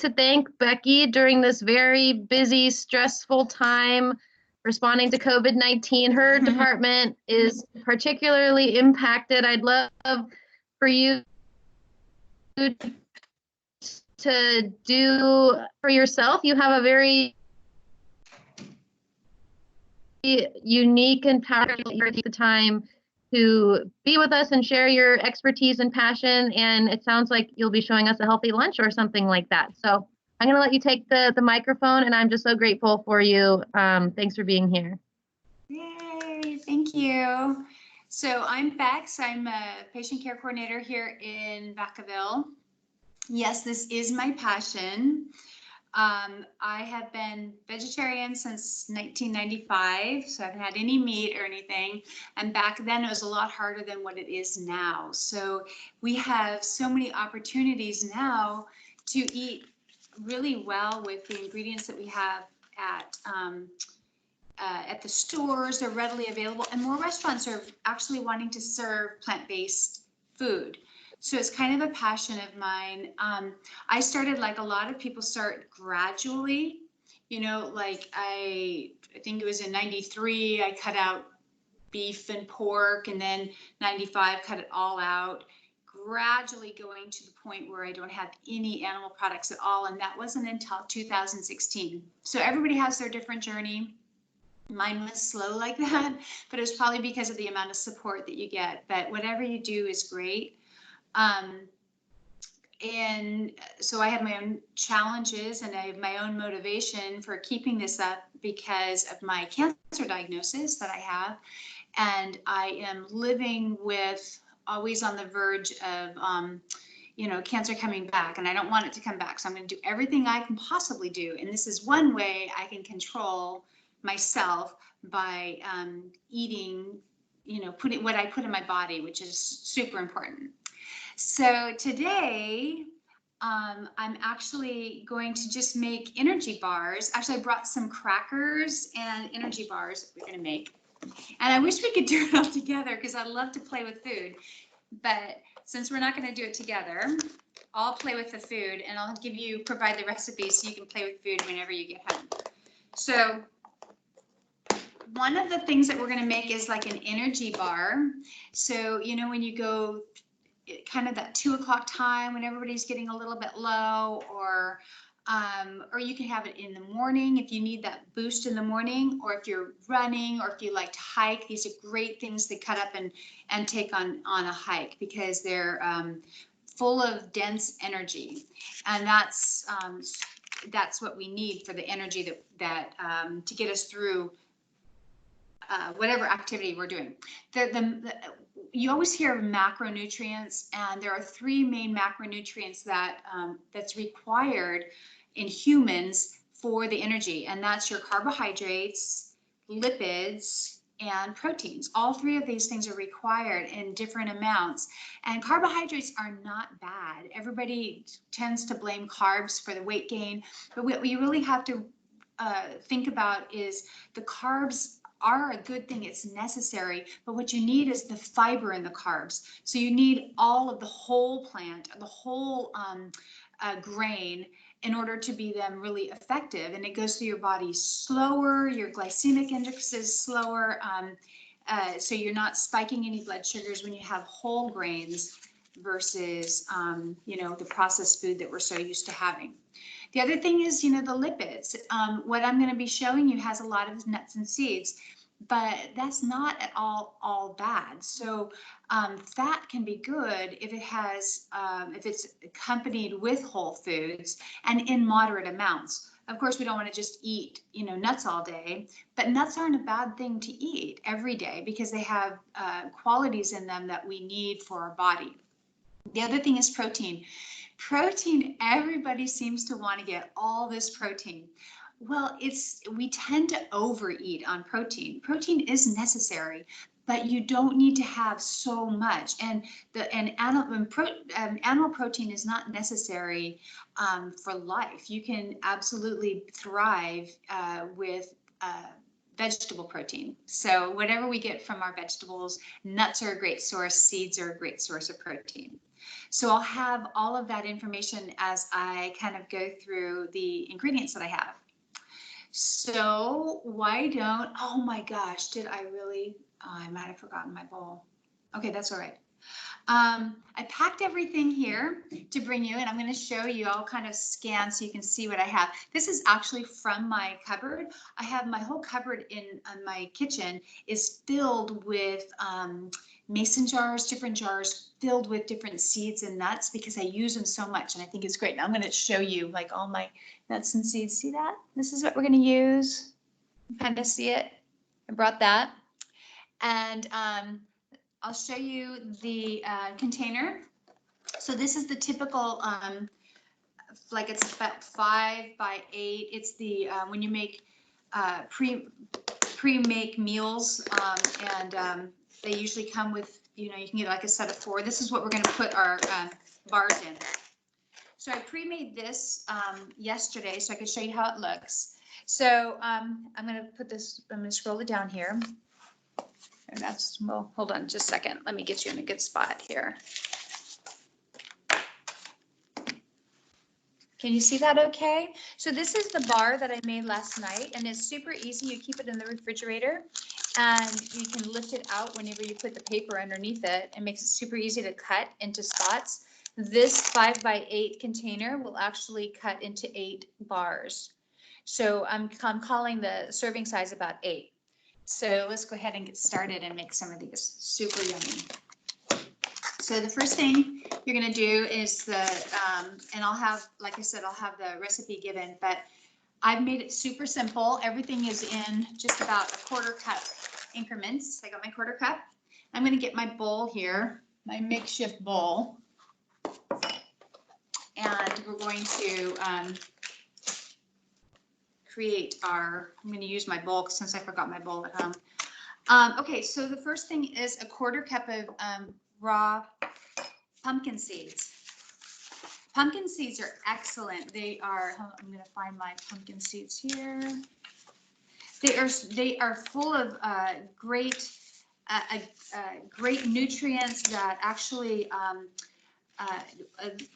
to thank Becky during this very busy, stressful time responding to COVID-19. Her department is particularly impacted. I'd love for you to do for yourself. You have a very unique and powerful time to be with us and share your expertise and passion. And it sounds like you'll be showing us a healthy lunch or something like that. So I'm going to let you take the microphone, and I'm just so grateful for you. Thanks for being here. Yay, thank you. So I'm Bex. I'm a patient care coordinator here in Vacaville. Yes, this is my passion. I have been vegetarian since 1995, so I haven't had any meat or anything. And back then it was a lot harder than what it is now. So we have so many opportunities now to eat really well with the ingredients that we have at the stores. They're readily available, and more restaurants are actually wanting to serve plant-based food. So it's kind of a passion of mine. I started, like a lot of people start, gradually, you know, like I think it was in 93, I cut out beef and pork, and then 95 cut it all out, gradually going to the point where I don't have any animal products at all. And that wasn't until 2016. So everybody has their different journey. Mine was slow like that, but it was probably because of the amount of support that you get. But whatever you do is great. And so I have my own challenges, and I have my own motivation for keeping this up because of my cancer diagnosis that I have. And I am living with, always on the verge of, you know, cancer coming back, and I don't want it to come back. So I'm going to do everything I can possibly do. And this is one way I can control myself by eating, you know, putting what I put in my body, which is super important. So today, I'm actually going to just make energy bars. Actually, I brought some crackers and energy bars that we're going to make. And I wish we could do it all together because I love to play with food. But since we're not going to do it together, I'll play with the food, and I'll provide the recipes so you can play with food whenever you get home. So one of the things that we're going to make is like an energy bar. So, you know, when you go kind of that 2 o'clock time when everybody's getting a little bit low, or you can have it in the morning if you need that boost in the morning, or if you're running, or if you like to hike. These are great things to cut up and take on a hike because they're full of dense energy, and that's what we need for the energy that to get us through whatever activity we're doing. You always hear of macronutrients, and there are 3 main macronutrients that's required in humans for the energy, and that's your carbohydrates, lipids, and proteins. All 3 of these things are required in different amounts, and carbohydrates are not bad. Everybody tends to blame carbs for the weight gain, but what we really have to think about is the carbs are a good thing. It's necessary, but what you need is the fiber in the carbs. So you need all of the whole plant, the whole grain, in order to be them really effective. And it goes through your body slower, your glycemic index is slower, so you're not spiking any blood sugars when you have whole grains versus you know, the processed food that we're so used to having. The other thing is, you know, the lipids. What I'm going to be showing you has a lot of nuts and seeds, but that's not at all bad. So fat can be good if it has, if it's accompanied with whole foods and in moderate amounts. Of course, we don't want to just eat, you know, nuts all day, but nuts aren't a bad thing to eat every day because they have qualities in them that we need for our body. The other thing is protein. Protein, everybody seems to want to get all this protein. Well, we tend to overeat on protein. Protein is necessary, but you don't need to have so much. And animal protein is not necessary for life. You can absolutely thrive with vegetable protein. So whatever we get from our vegetables, nuts are a great source, seeds are a great source of protein. So I'll have all of that information as I kind of go through the ingredients that I have. So why don't, oh my gosh, did I really, oh, I might have forgotten my bowl. Okay, that's all right. I packed everything here to bring you, and I'm going to show you. I'll kind of scan so you can see what I have. This is actually from my cupboard. I have my whole cupboard in my kitchen is filled with mason jars, different jars filled with different seeds and nuts because I use them so much, and I think it's great. Now I'm going to show you like all my nuts and seeds. See that? This is what we're going to use. Kind of see it. I brought that, and I'll show you the container. So this is the typical, like it's about 5 by 8. It's the when you make pre-make meals, and they usually come with, you know, you can get like a set of 4. This is what we're going to put our bars in. So I pre-made this yesterday so I could show you how it looks. So I'm going to put this, I'm going to scroll it down here. And that's, well, hold on just a second. Let me get you in a good spot here. Can you see that okay? So this is the bar that I made last night, and it's super easy. You keep it in the refrigerator, and you can lift it out whenever you put the paper underneath it. It makes it super easy to cut into spots. This 5 by 8 container will actually cut into 8 bars. So I'm calling the serving size about 8. So let's go ahead and get started and make some of these super yummy. So the first thing you're going to do is and I'll have, like I said, I'll have the recipe given, but I've made it super simple. Everything is in just about a 1/4 cup increments. I got my 1/4 cup. I'm going to get my bowl here, my makeshift bowl. And we're going to create our, I'm going to use my bowl since I forgot my bowl at home. Okay, so the first thing is a 1/4 cup of raw pumpkin seeds. Pumpkin seeds are excellent. They are, I'm going to find my pumpkin seeds here. They are full of great nutrients that actually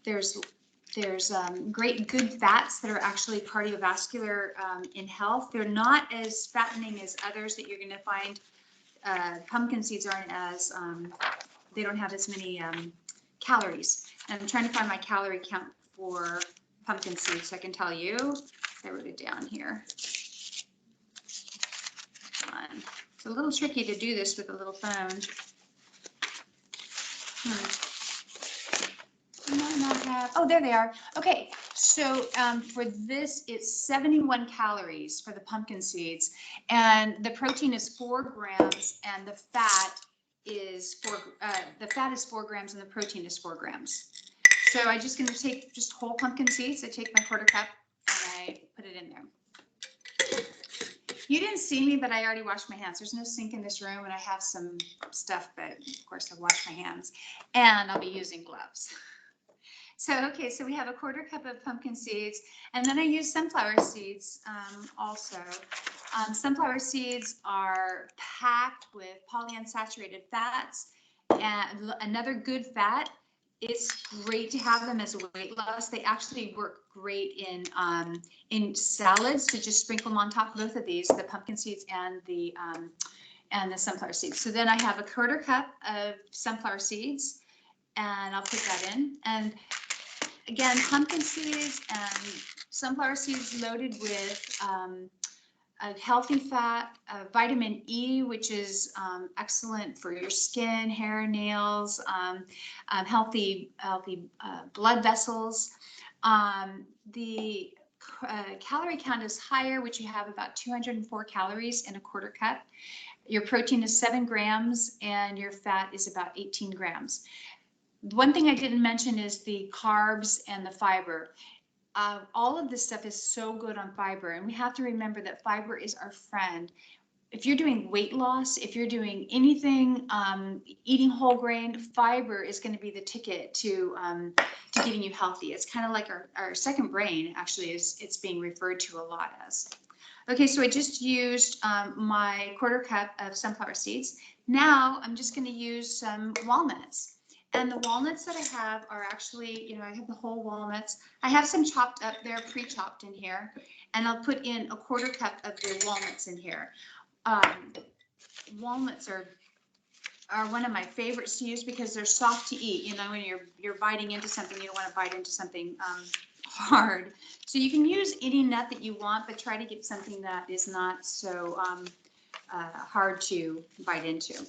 there's great good fats that are actually cardiovascular in health. They're not as fattening as others that you're going to find. Pumpkin seeds aren't as, they don't have as many calories. And I'm trying to find my calorie count for pumpkin seeds so I can tell you. I wrote it down here. Come on. It's a little tricky to do this with a little phone. Might not have, oh, there they are. Okay, so for this, it's 71 calories for the pumpkin seeds, and the protein is 4 grams, and the fat is 4 grams, and the protein is 4 grams. So I'm just going to take just whole pumpkin seeds. I take my 1/4 cup and I put it in there. You didn't see me, but I already washed my hands. There's no sink in this room, and I have some stuff, but of course I've washed my hands, and I'll be using gloves. So, okay, so we have a 1/4 cup of pumpkin seeds, and then I use sunflower seeds also. Sunflower seeds are packed with polyunsaturated fats, and another good fat. It's great to have them as a weight loss. They actually work great in salads, to just sprinkle them on top of both of these, the pumpkin seeds and the sunflower seeds. So then I have a 1/4 cup of sunflower seeds, and I'll put that in. And again, pumpkin seeds and sunflower seeds loaded with a healthy fat, vitamin E, which is excellent for your skin, hair, nails, healthy blood vessels. The calorie count is higher, which you have about 204 calories in a 1/4 cup. Your protein is 7 grams, and your fat is about 18 grams. One thing I didn't mention is the carbs and the fiber. All of this stuff is so good on fiber, and we have to remember that fiber is our friend. If you're doing weight loss, if you're doing anything, eating whole grain, fiber is going to be the ticket to getting you healthy. It's kind of like our second brain, actually, it's being referred to a lot as. Okay, so I just used my 1/4 cup of sunflower seeds. Now I'm just going to use some walnuts. And the walnuts that I have are actually, I have the whole walnuts. I have some chopped up there, pre-chopped in here, and I'll put in a 1/4 cup of the walnuts in here. Walnuts are one of my favorites to use because they're soft to eat. When you're biting into something, you don't want to bite into something hard. So you can use any nut that you want, but try to get something that is not so hard to bite into.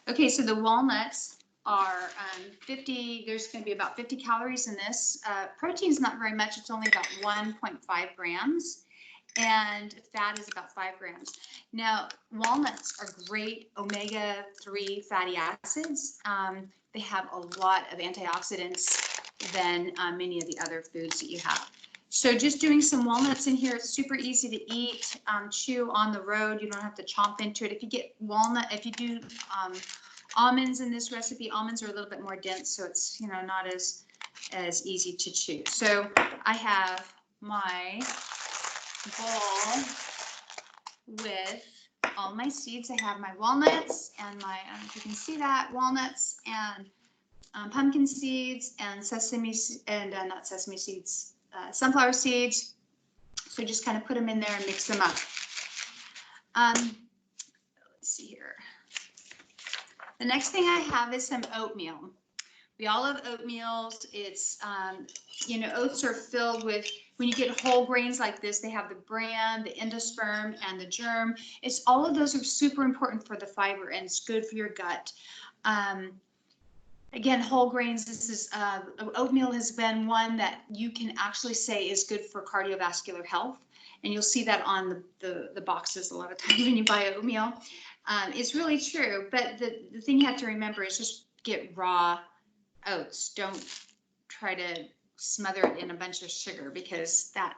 Okay, so the walnuts are 50, there's going to be about 50 calories in this. Protein is not very much, it's only about 1.5 grams. And fat is about 5 grams. Now, walnuts are great omega-3 fatty acids. They have a lot of antioxidants than many of the other foods that you have. So just doing some walnuts in here, it's super easy to eat, chew on the road. You don't have to chomp into it. If you get if you do almonds in this recipe, almonds are a little bit more dense, so it's not as easy to chew. So I have my bowl with all my seeds. I have my walnuts and my, I don't know if you can see that, walnuts and pumpkin seeds and sesame and not sesame seeds, sunflower seeds. So just kind of put them in there and mix them up. Let's see here. The next thing I have is some oatmeal. We all have oatmeals. It's, oats are filled with, when you get whole grains like this, they have the bran, the endosperm, and the germ. All of those are super important for the fiber, and it's good for your gut. Again, whole grains, this is, oatmeal has been one that you can actually say is good for cardiovascular health. And you'll see that on the boxes a lot of times when you buy oatmeal. It's really true, but the thing you have to remember is just get raw oats. Don't try to smother it in a bunch of sugar because that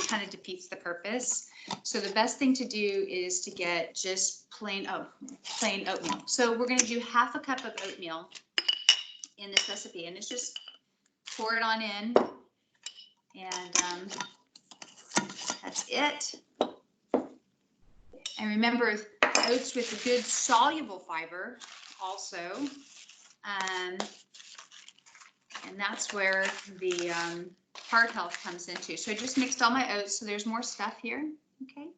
kind of defeats the purpose. So the best thing to do is to get just plain oatmeal. So we're going to do 1/2 cup of oatmeal in this recipe, and it's just pour it on in, and that's it. And remember, oats with a good soluble fiber also. And that's where the heart health comes into. So I just mixed all my oats, so there's more stuff here. Okay.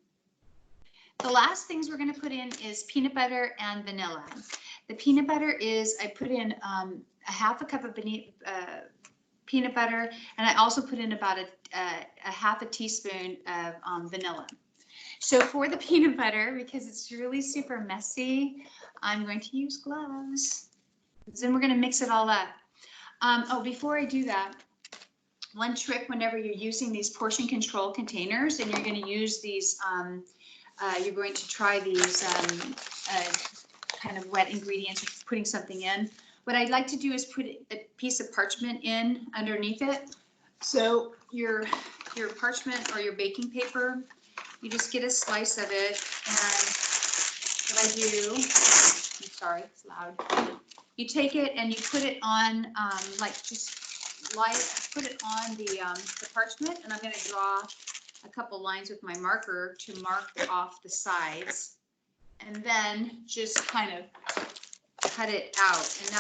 The last things we're going to put in is peanut butter and vanilla. The peanut butter is, I put in 1/2 cup of peanut butter, and I also put in about a 1/2 teaspoon of vanilla. So for the peanut butter, because it's really super messy, I'm going to use gloves. Then we're going to mix it all up. Before I do that, one trick whenever you're using these portion control containers and you're going to use these, you're going to try these kind of wet ingredients, or putting something in. What I'd like to do is put a piece of parchment in underneath it. So your parchment or your baking paper, you just get a slice of it, and what I do, I'm sorry, it's loud. You take it and you put it on, put it on the parchment, and I'm going to draw a couple lines with my marker to mark off the sides, and then just kind of cut it out, and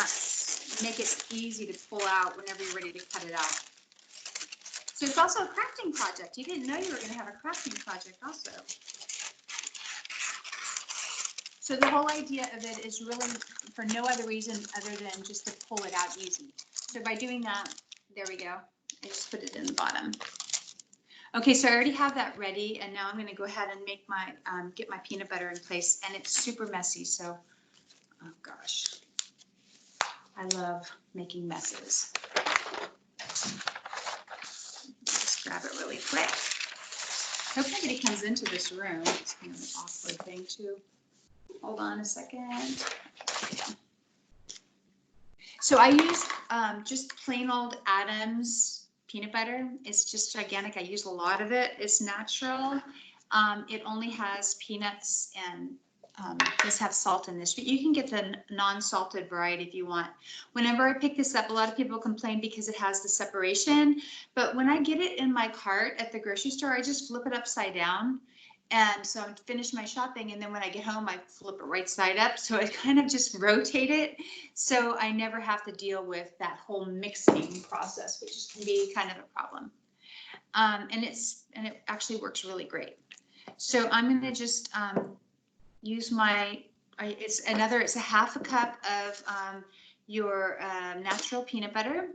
make it easy to pull out whenever you're ready to cut it out. So it's also a crafting project. You didn't know you were going to have a crafting project also. So the whole idea of it is really for no other reason other than just to pull it out easy. So by doing that, there we go. I just put it in the bottom. Okay, so I already have that ready, and now I'm going to go ahead and make my get my peanut butter in place, and it's super messy. So, oh gosh, I love making messes. Just grab it really quick. Hope nobody comes into this room. It's kind of an awkward thing too. Hold on a second. So I use just plain old Adams peanut butter. It's just gigantic. I use a lot of it. It's natural. It only has peanuts and does have salt in this, but you can get the non-salted variety if you want. Whenever I pick this up, a lot of people complain because it has the separation, but when I get it in my cart at the grocery store, I just flip it upside down, And so I finish my shopping, and then when I get home, I flip it right side up. So I kind of just rotate it. So I never have to deal with that whole mixing process, which can be kind of a problem. And it actually works really great. So I'm going to just use it's a half a cup of your natural peanut butter.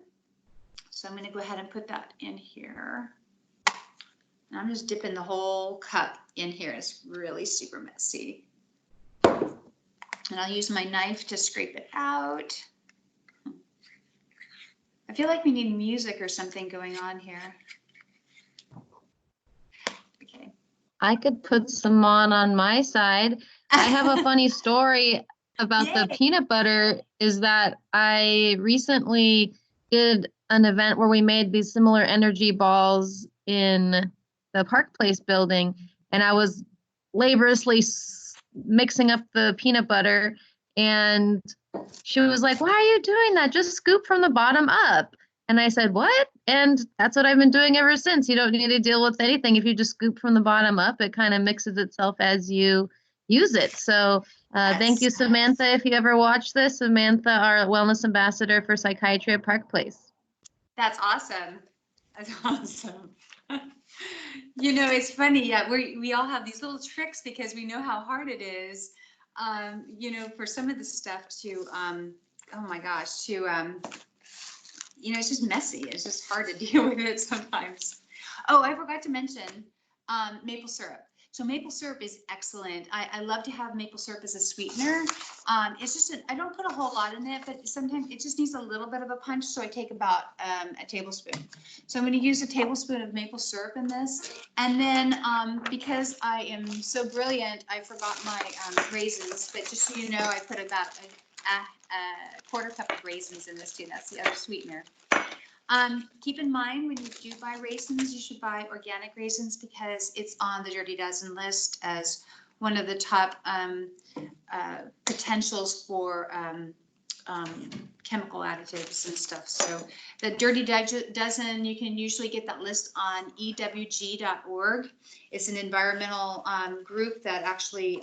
So I'm going to go ahead and put that in here. And I'm just dipping the whole cup in here. It's really super messy. And I'll use my knife to scrape it out. I feel like we need music or something going on here. Okay. I could put some on my side. I have a funny story about the peanut butter, is that I recently did an event where we made these similar energy balls in the Park Place building, and I was laboriously mixing up the peanut butter, and she was like, "Why are you doing that? Just scoop from the bottom up." And I said, "What?" And that's what I've been doing ever since. You don't need to deal with anything. If you just scoop from the bottom up, it kind of mixes itself as you use it. So thank you, Samantha. If you ever watch this, Samantha, our wellness ambassador for psychiatry at Park Place. That's awesome. That's awesome. You know, it's funny. Yeah, we all have these little tricks because we know how hard it is, you know, for some of the stuff to, oh my gosh, to, you know, it's just messy. It's just hard to deal with it sometimes. Oh, I forgot to mention maple syrup. So maple syrup is excellent. I love to have maple syrup as a sweetener. It's just, I don't put a whole lot in it, but sometimes it just needs a little bit of a punch. So I take about a tablespoon. So I'm going to use a tablespoon of maple syrup in this. And then because I am so brilliant, I forgot my raisins, but just so you know, I put about a quarter cup of raisins in this too. That's the other sweetener. Keep in mind, when you do buy raisins, you should buy organic raisins because it's on the Dirty Dozen list as one of the top potentials for chemical additives and stuff. So the Dirty Dozen, you can usually get that list on ewg.org. It's an environmental group that actually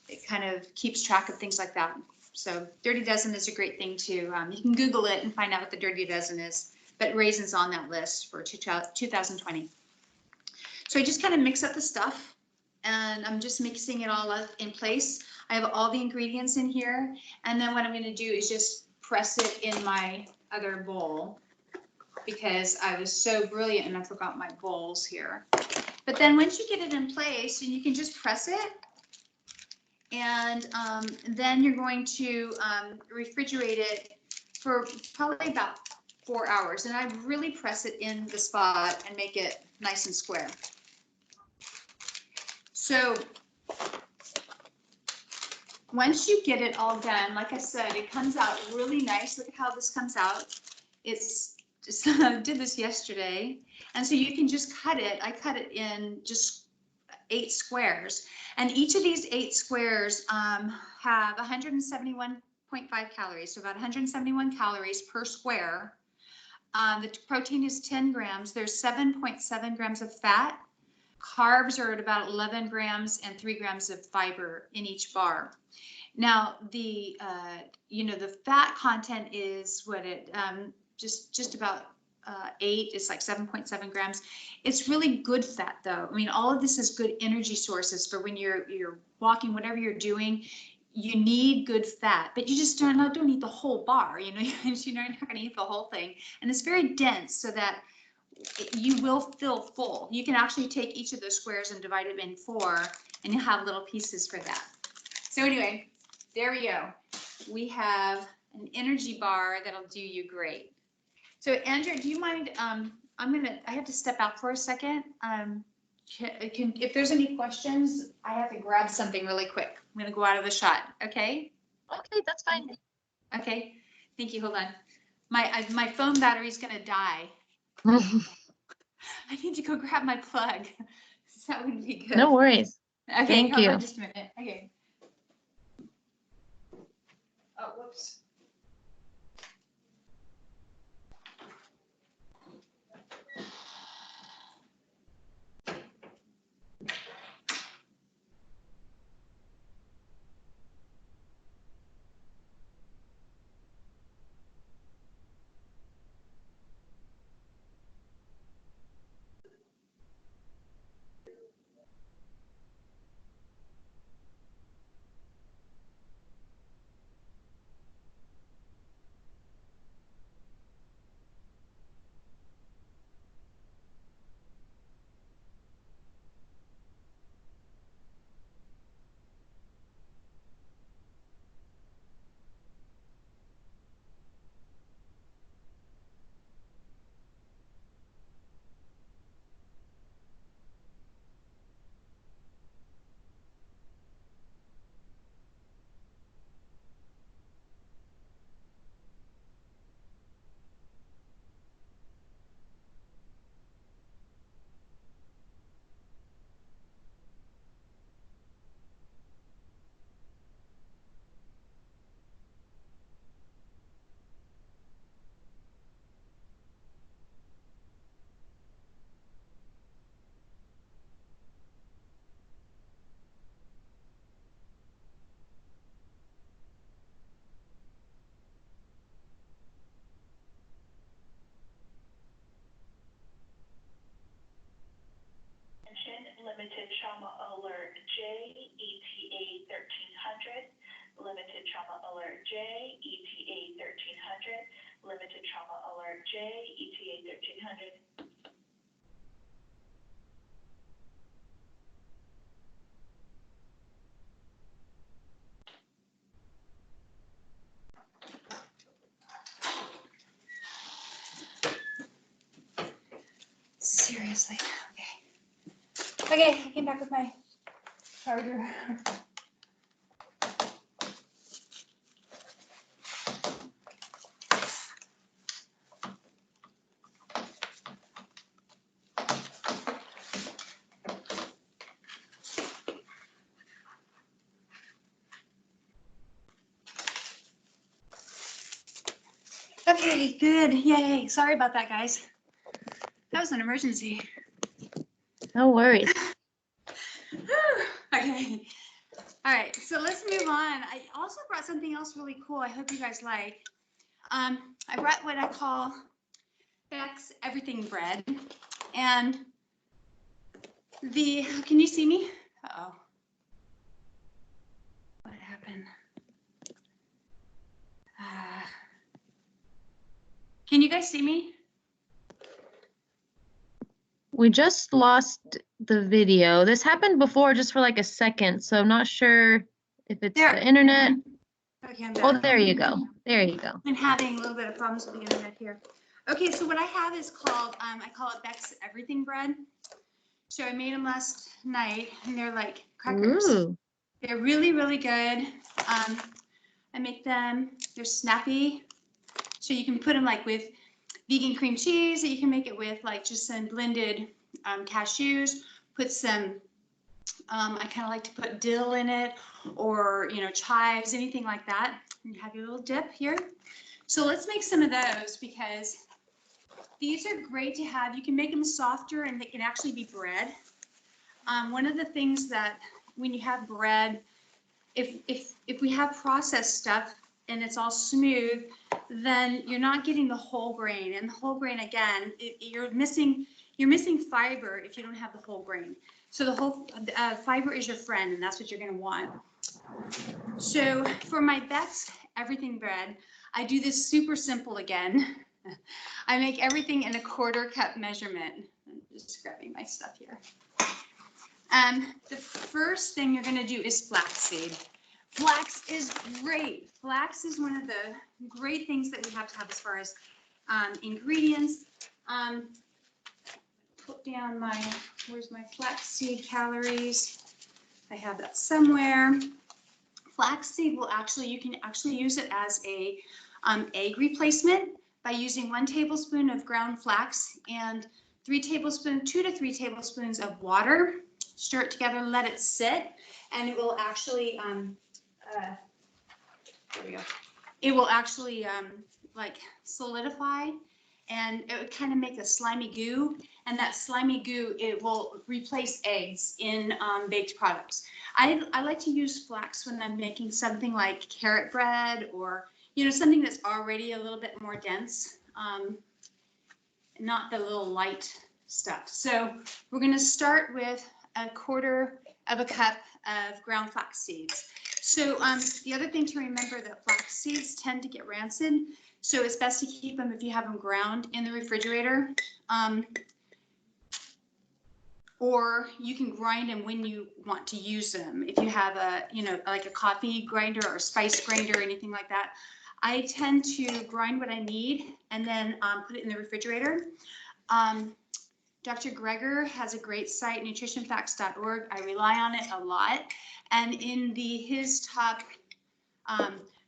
it kind of keeps track of things like that. So Dirty Dozen is a great thing too. You can Google it and find out what the Dirty Dozen is. But raisins on that list for 2020. So I just kind of mix up the stuff, and I'm just mixing it all up in place. I have all the ingredients in here, and then what I'm going to do is just press it in my other bowl because I was so brilliant and I forgot my bowls here. But then once you get it in place, and you can just press it, and then you're going to refrigerate it for probably about 4 hours, and I really press it in the spot and make it nice and square. So once you get it all done, like I said, it comes out really nice. Look at how this comes out. It's just, I did this yesterday, and so you can just cut it. I cut it in just 8 squares, and each of these 8 squares have 171.5 calories, so about 171 calories per square. The protein is 10 grams. There's 7.7 grams of fat. Carbs are at about 11 grams and 3 grams of fiber in each bar. Now, the you know, the fat content is what it just about 8. It's like 7.7 grams. It's really good fat, though. I mean, all of this is good energy sources for when you're walking, whatever you're doing. You need good fat, but you just don't eat the whole bar. You know, you're not going to eat the whole thing, and it's very dense, so that you will feel full. You can actually take each of those squares and divide it in 4, and you'll have little pieces for that. So anyway, there we go. We have an energy bar that'll do you great. So Andrea, do you mind? I have to step out for a second. If there's any questions, I have to grab something really quick. I'm going to go out of the shot. Okay. Okay, that's fine. Okay. Thank you. Hold on. My phone battery is going to die. I need to go grab my plug. That would be good. No worries. Okay. Thank Hold you. on just a minute. Okay. Oh, whoops. limited trauma alert J, ETA 1300, limited trauma alert J, ETA 1300, limited trauma alert J, ETA 1300. Seriously, okay. Okay, I came back with my charger. Okay, good, yay. Sorry about that, guys. That was an emergency. No worries. Okay. All right, so let's move on. I also brought something else really cool. I hope you guys like. I brought what I call Beck's Everything Bread. And can you see me? Uh-oh. What happened? Can you guys see me? We just lost the video. This happened before just for like a second, so I'm not sure if it's There. the internet. Okay, I'm Oh, back. there you go. There you go. I'm having a little bit of problems with the internet here. Okay, so what I have is called, I call it Beck's Everything Bread. So I made them last night, and they're like crackers. Ooh. They're really, really good. I make them, they're snappy. So you can put them like with vegan cream cheese, or you can make it with like just some blended cashews, put some, I kind of like to put dill in it, or, you know, chives, anything like that. And you have your little dip here. So let's make some of those, because these are great to have. You can make them softer, and they can actually be bread. One of the things that when you have bread, if we have processed stuff and it's all smooth, then you're not getting the whole grain. And the whole grain, again, you're missing fiber if you don't have the whole grain. So the whole fiber is your friend, and that's what you're going to want. So for my Beck's Everything Bread, I do this super simple again. I make everything in a 1/4 cup measurement. I'm just grabbing my stuff here. The first thing you're going to do is flaxseed. Flax is great. Flax is one of the great things that we have to have as far as ingredients. Put down where's my flaxseed calories? I have that somewhere. Flaxseed you can actually use it as a egg replacement by using 1 tablespoon of ground flax and 2 to 3 tablespoons of water. Stir it together, let it sit, and it will actually, there we go. It will actually like solidify, and it would kind of make a slimy goo, and that slimy goo, it will replace eggs in baked products. I like to use flax when I'm making something like carrot bread, or, you know, something that's already a little bit more dense, not the little light stuff. So we're going to start with 1/4 cup of ground flax seeds. So the other thing to remember, that flax seeds tend to get rancid, so it's best to keep them, if you have them ground, in the refrigerator. Or you can grind them when you want to use them. If you have a, you know, like a coffee grinder or a spice grinder or anything like that, I tend to grind what I need and then put it in the refrigerator. Dr. Greger has a great site, nutritionfacts.org. I rely on it a lot. And in his top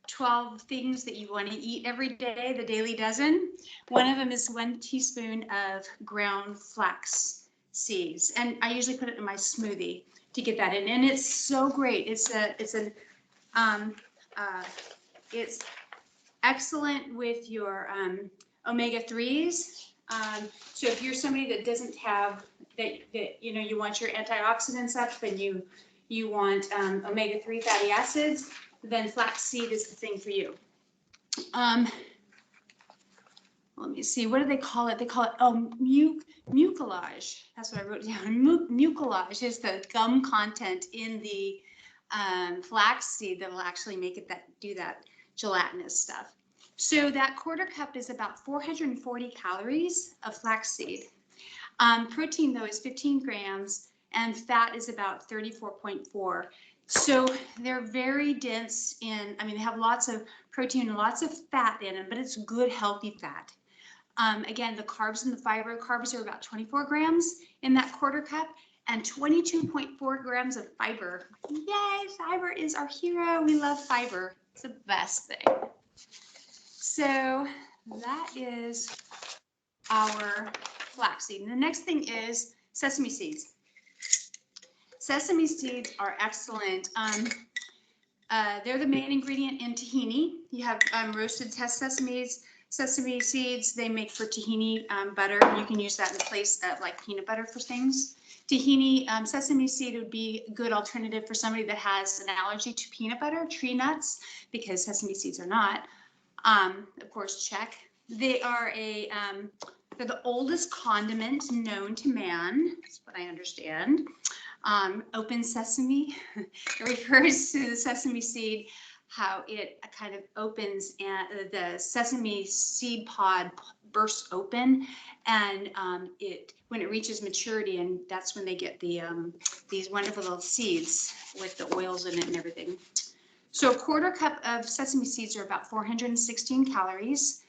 12 things that you want to eat every day, the Daily Dozen, one of them is 1 teaspoon of ground flax seeds. And I usually put it in my smoothie to get that in. And it's so great. It's excellent with your omega-3s. So if you're somebody that doesn't have that, you know, you want your antioxidants up, and you want omega-3 fatty acids, then flaxseed is the thing for you. let me see, what do they call it? They call it, mucilage. That's what I wrote down. Mucilage is the gum content in the flaxseed that will actually make it do that gelatinous stuff. So that quarter cup is about 440 calories of flaxseed. Protein though is 15 grams and fat is about 34.4. So they're very dense in, I mean, they have lots of protein and lots of fat in them, but it's good, healthy fat. Again, the carbs and the fiber, carbs are about 24 grams in that quarter cup and 22.4 grams of fiber. Yay, fiber is our hero. We love fiber. It's the best thing. So that is our flaxseed. And the next thing is sesame seeds. Sesame seeds are excellent. They're the main ingredient in tahini. You have roasted sesame seeds. They make for tahini butter. You can use that in place of like peanut butter for things. Tahini sesame seed would be a good alternative for somebody that has an allergy to peanut butter, tree nuts, because sesame seeds are not. Of course, check. They are they're the oldest condiment known to man. That's what I understand. Open sesame, it refers to the sesame seed, how it kind of opens and the sesame seed pod bursts open, and when it reaches maturity, and that's when they get these wonderful little seeds with the oils in it and everything. So a quarter cup of sesame seeds are about 416 calories.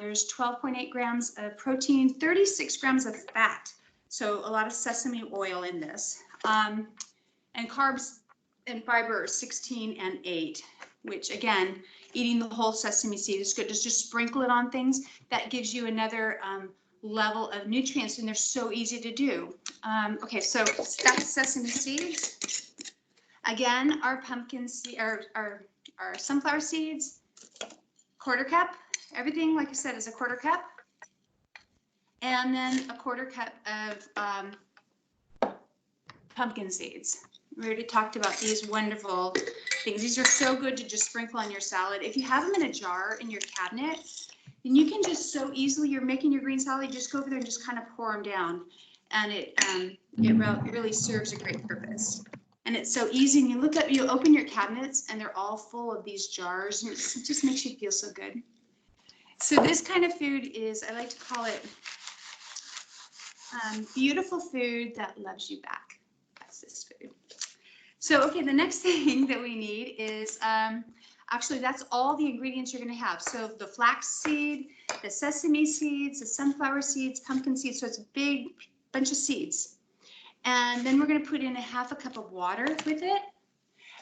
There's 12.8 grams of protein, 36 grams of fat. So a lot of sesame oil in this. And carbs and fiber are 16 and 8, which again, eating the whole sesame seed is good. Just sprinkle it on things. That gives you another level of nutrients, and they're so easy to do. Okay, so that's sesame seeds. Again, our pumpkin seed, our sunflower seeds, quarter cup. Everything, like I said, is a quarter cup. And then a quarter cup of pumpkin seeds. We already talked about these wonderful things. These are so good to just sprinkle on your salad. If you have them in a jar in your cabinet, then you can just so easily, you're making your green salad, you just go over there and just kind of pour them down. And it really serves a great purpose. And it's so easy. And you open your cabinets and they're all full of these jars, and it just makes you feel so good. So this kind of food is, I like to call it beautiful food that loves you back. That's this food. So, okay, the next thing that we need is, actually, that's all the ingredients you're going to have. So the flax seed, the sesame seeds, the sunflower seeds, pumpkin seeds. So it's a big bunch of seeds. And then we're going to put in a half a cup of water with it.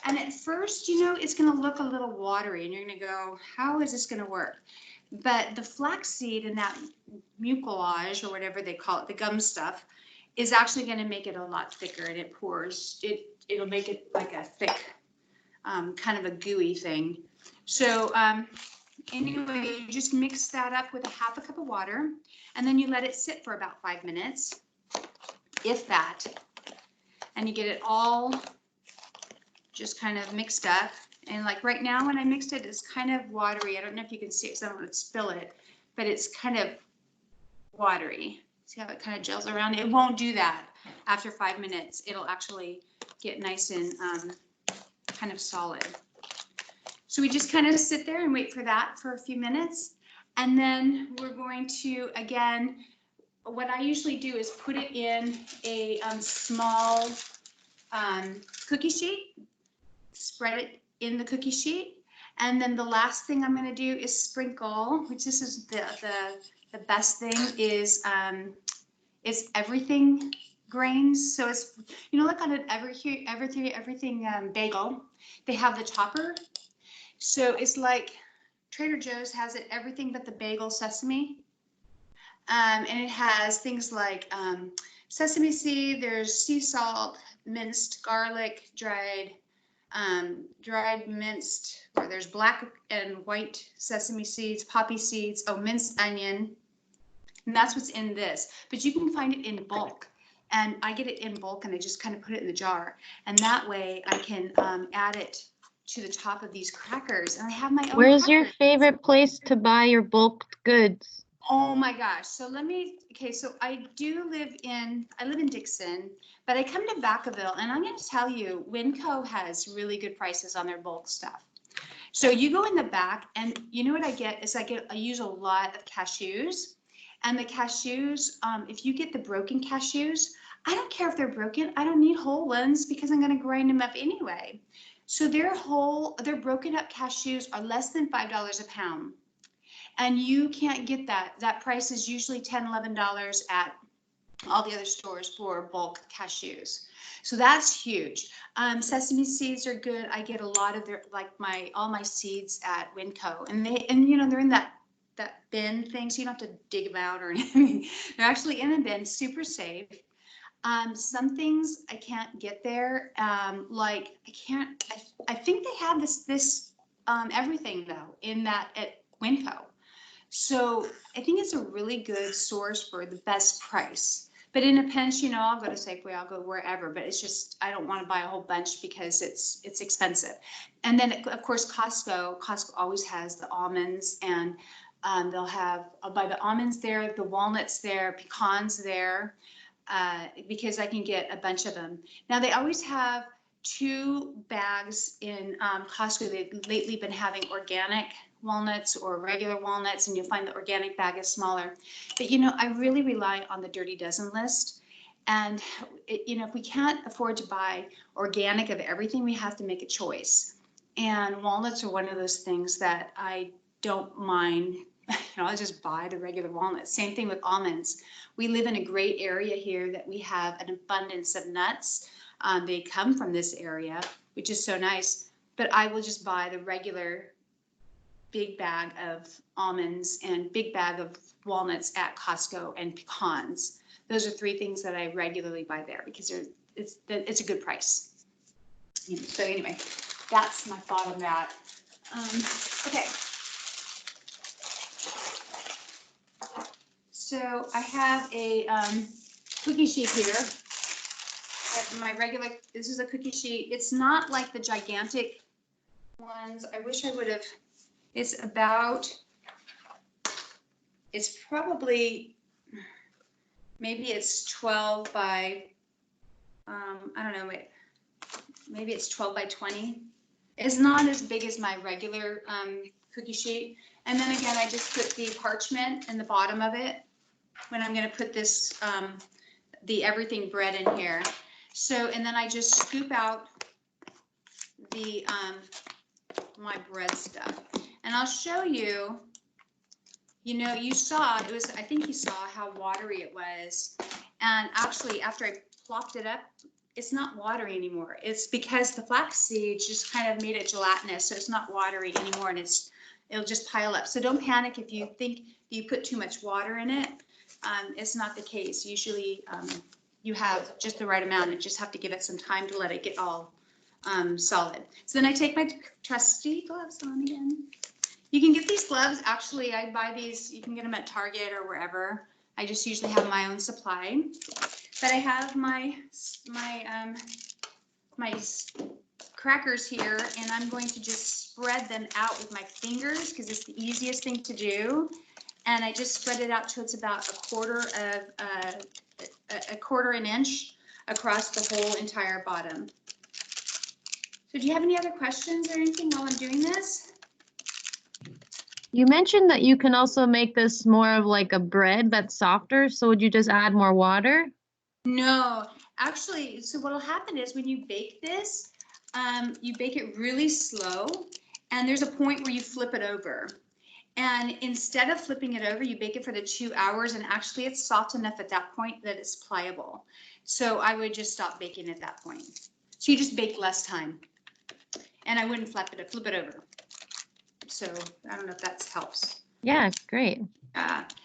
And at first, you know, it's going to look a little watery, and you're going to go, how is this going to work? But the flaxseed and that mucilage, or whatever they call it, the gum stuff, is actually going to make it a lot thicker, and it pours. It'll make it like a thick, kind of a gooey thing. So anyway, you just mix that up with a half a cup of water, and then you let it sit for about 5 minutes, if that, and you get it all just kind of mixed up. And like right now when I mixed it, it's kind of watery. I don't know if you can see it because I don't want to spill it, but it's kind of watery. See how it kind of gels around? It won't do that after 5 minutes. It'll actually get nice and kind of solid. So we just kind of sit there and wait for that for a few minutes. And then we're going to, again, what I usually do is put it in a small cookie sheet, spread it in the cookie sheet. And then the last thing I'm going to do is sprinkle, which this is the best thing, is everything grains. So it's, you know, like on an everything bagel, they have the topper. So it's like Trader Joe's has it, everything but the bagel sesame. And it has things like sesame seed, there's sea salt, minced garlic, dried minced, or there's black and white sesame seeds, poppy seeds, minced onion. And that's what's in this. But you can find it in bulk. And I get it in bulk, and I just kind of put it in the jar. And that way I can add it to the top of these crackers. And I have my own Where's your crackers. favorite place to buy your bulk goods? Oh my gosh. So okay, so I live in Dixon, but I come to Vacaville, and I'm going to tell you, Winco has really good prices on their bulk stuff. So you go in the back, and you know what I get is I use a lot of cashews, and the cashews, if you get the broken cashews, I don't care if they're broken. I don't need whole ones because I'm going to grind them up anyway. So their broken up cashews are less than $5 a pound. And you can't get that. That price is usually $10, $11 at all the other stores for bulk cashews. So that's huge. Sesame seeds are good. I get a lot of all my seeds at Winco, and they're in that bin thing, so you don't have to dig them out or anything. They're actually in a bin, super safe. Some things I can't get there. I think they have this everything though in that at Winco. So I think it's a really good source for the best price. But in a pinch, I'll go to Safeway, I'll go wherever, but it's just, I don't want to buy a whole bunch because it's expensive. And then of course, Costco always has the almonds, and I'll buy the almonds there, the walnuts there, pecans there, because I can get a bunch of them. Now they always have 2 bags in Costco. They've lately been having organic walnuts or regular walnuts, and you'll find the organic bag is smaller. But I really rely on the Dirty Dozen list. And if we can't afford to buy organic of everything, we have to make a choice. And walnuts are one of those things that I don't mind. I'll just buy the regular walnuts. Same thing with almonds. We live in a great area here that we have an abundance of nuts. They come from this area, which is so nice. But I will just buy the regular big bag of almonds and big bag of walnuts at Costco, and pecans. Those are 3 things that I regularly buy there because it's a good price. So anyway, that's my thought on that. Okay. So I have a cookie sheet here. This is a cookie sheet. It's not like the gigantic ones. I wish I would have. It's probably, maybe it's 12 by, I don't know, maybe it's 12 by 20. It's not as big as my regular cookie sheet. And then again, I just put the parchment in the bottom of it when I'm going to put this, the everything bread in here. So, and then I just scoop out the, my bread stuff. And I'll show you, you saw, I think you saw how watery it was. And actually, after I plopped it up, it's not watery anymore. It's because the flax seeds just kind of made it gelatinous, so it's not watery anymore, and it'll just pile up. So don't panic if you think you put too much water in it. It's not the case. Usually you have just the right amount and just have to give it some time to let it get all solid. So then I take my trusty gloves on again. You can get these gloves. Actually, I buy these. You can get them at Target or wherever. I just usually have my own supply. But I have my crackers here, and I'm going to just spread them out with my fingers because it's the easiest thing to do. And I just spread it out till it's about a quarter an inch across the whole entire bottom. So do you have any other questions or anything while I'm doing this? You mentioned that you can also make this more of like a bread that's softer. So would you just add more water? No, actually, so what'll happen is when you bake this, you bake it really slow, and there's a point where you flip it over. And instead of flipping it over, you bake it for the 2 hours, and actually it's soft enough at that point that it's pliable. So I would just stop baking at that point. So you just bake less time. And I wouldn't flip it over. So I don't know if that helps. Yeah, great.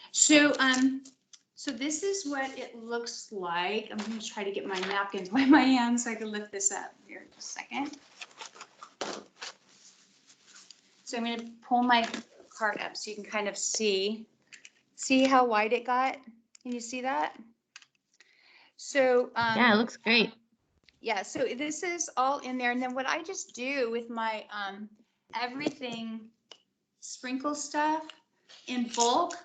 So this is what it looks like. I'm going to try to get my napkins by my hand so I can lift this up here in a second. So I'm going to pull my card up so you can kind of see how wide it got. Can you see that? So Yeah, it looks great. Yeah, so this is all in there. And then what I just do with my everything sprinkle stuff in bulk,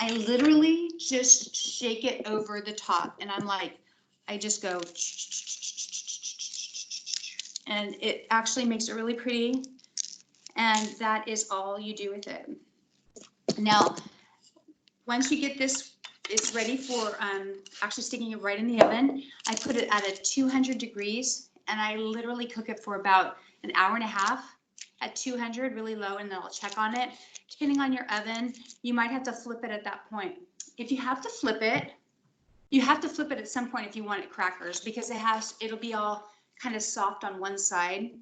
I literally just shake it over the top, and I'm like, I just go, and it actually makes it really pretty. And that is all you do with it. Now, once you get this, it's ready for actually sticking it right in the oven. I put it at a 200 degrees, and I literally cook it for about an hour and a half at 200, really low, and then I'll check on it. Depending on your oven, you might have to flip it at that point. If you have to flip it, you have to flip it at some point if you want it crackers, because it'll be all kind of soft on one side.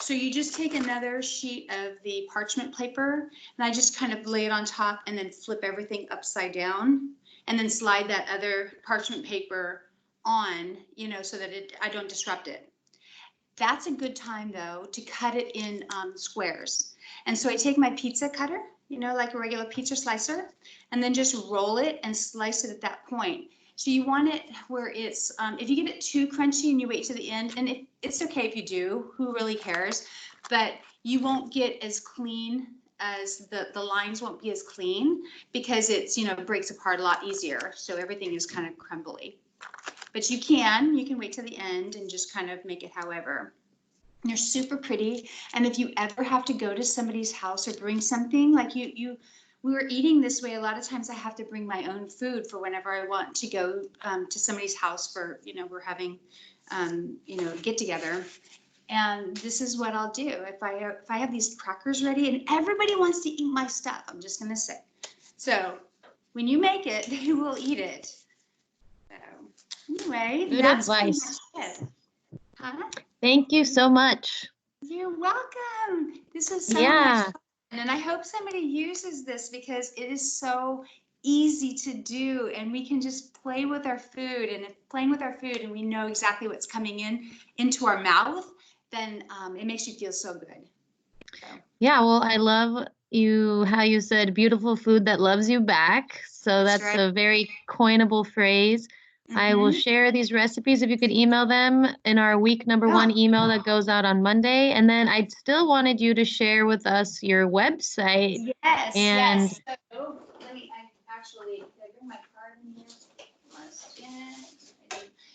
So you just take another sheet of the parchment paper, and I just kind of lay it on top and then flip everything upside down, and then slide that other parchment paper on, so that I don't disrupt it. That's a good time though to cut it in squares. And so I take my pizza cutter, like a regular pizza slicer, and then just roll it and slice it at that point. So you want it where it's, if you get it too crunchy and you wait to the end, and it's okay if you do, who really cares, but you won't get as clean as the lines won't be as clean, because it's, breaks apart a lot easier. So everything is kind of crumbly. But you can wait to the end and just kind of make it however. They're super pretty. And if you ever have to go to somebody's house or bring something, like we were eating this way, a lot of times I have to bring my own food for whenever I want to go to somebody's house for, we're having, get together. And this is what I'll do. If I have these crackers ready, and everybody wants to eat my stuff, I'm just going to say. So when you make it, they will eat it. So anyway, good that's advice. Huh? Thank you so much. You're welcome. This is so much fun. And I hope somebody uses this, because it is so easy to do, and we can just play with our food. And if playing with our food and we know exactly what's coming into our mouth, then it makes you feel so good. So. Yeah, well, I love how you said beautiful food that loves you back. So that's right. a very coinable phrase. I will share these recipes if you could email them in our week number 1 email that goes out on Monday. And then I still wanted you to share with us your website. Yes, and yes. So I bring my card in here.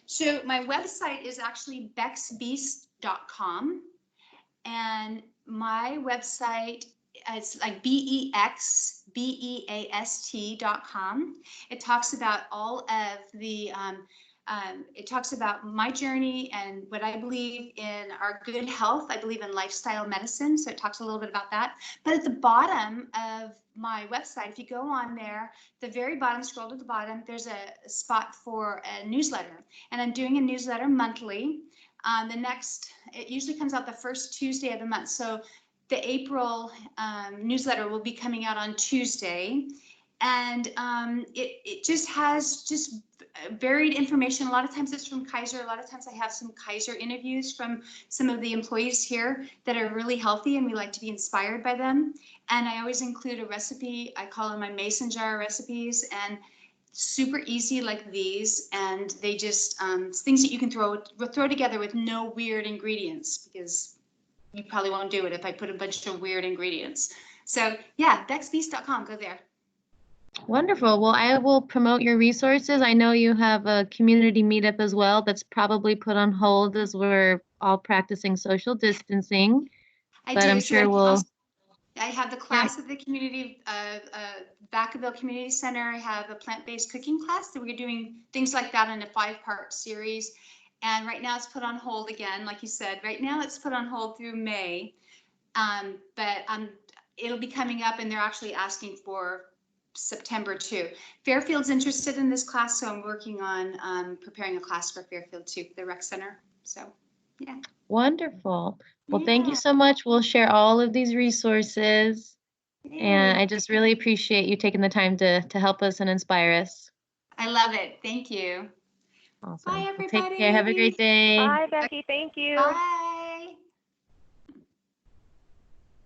So my website is actually bexbeast.com, and my website is like BEXBEAST.com. It talks about all of the it talks about my journey and what I believe in our good health. I believe in lifestyle medicine, so it talks a little bit about that. But at the bottom of my website, if you go on there, the very bottom, scroll to the bottom, there's a spot for a newsletter, and I'm doing a newsletter monthly. It usually comes out the first Tuesday of the month. So the April newsletter will be coming out on Tuesday, and it just has varied information. A lot of times it's from Kaiser. A lot of times I have some Kaiser interviews from some of the employees here that are really healthy, and we like to be inspired by them. And I always include a recipe. I call them my mason jar recipes, and super easy like these, and they just things that you can throw together with no weird ingredients, because you probably won't do it if I put a bunch of weird ingredients. So yeah, bexbeast.com, go there. Wonderful. Well, I will promote your resources. I know you have a community meetup as well that's probably put on hold as we're all practicing social distancing. I'm sure we'll. I have the class at the community, Vacaville Community Center. I have a plant-based cooking class that we're doing things like that in a 5-part series. And right now it's put on hold again. Like you said, right now it's put on hold through May. But it'll be coming up, and they're actually asking for September too. Fairfield's interested in this class, so I'm working on preparing a class for Fairfield too, the rec center. So yeah. Wonderful. Well, thank you so much. We'll share all of these resources. And I just really appreciate you taking the time to help us and inspire us. I love it. Thank you. Awesome. Bye, everybody. Take care. Have a great day. Bye, Becky. Thank you. Bye.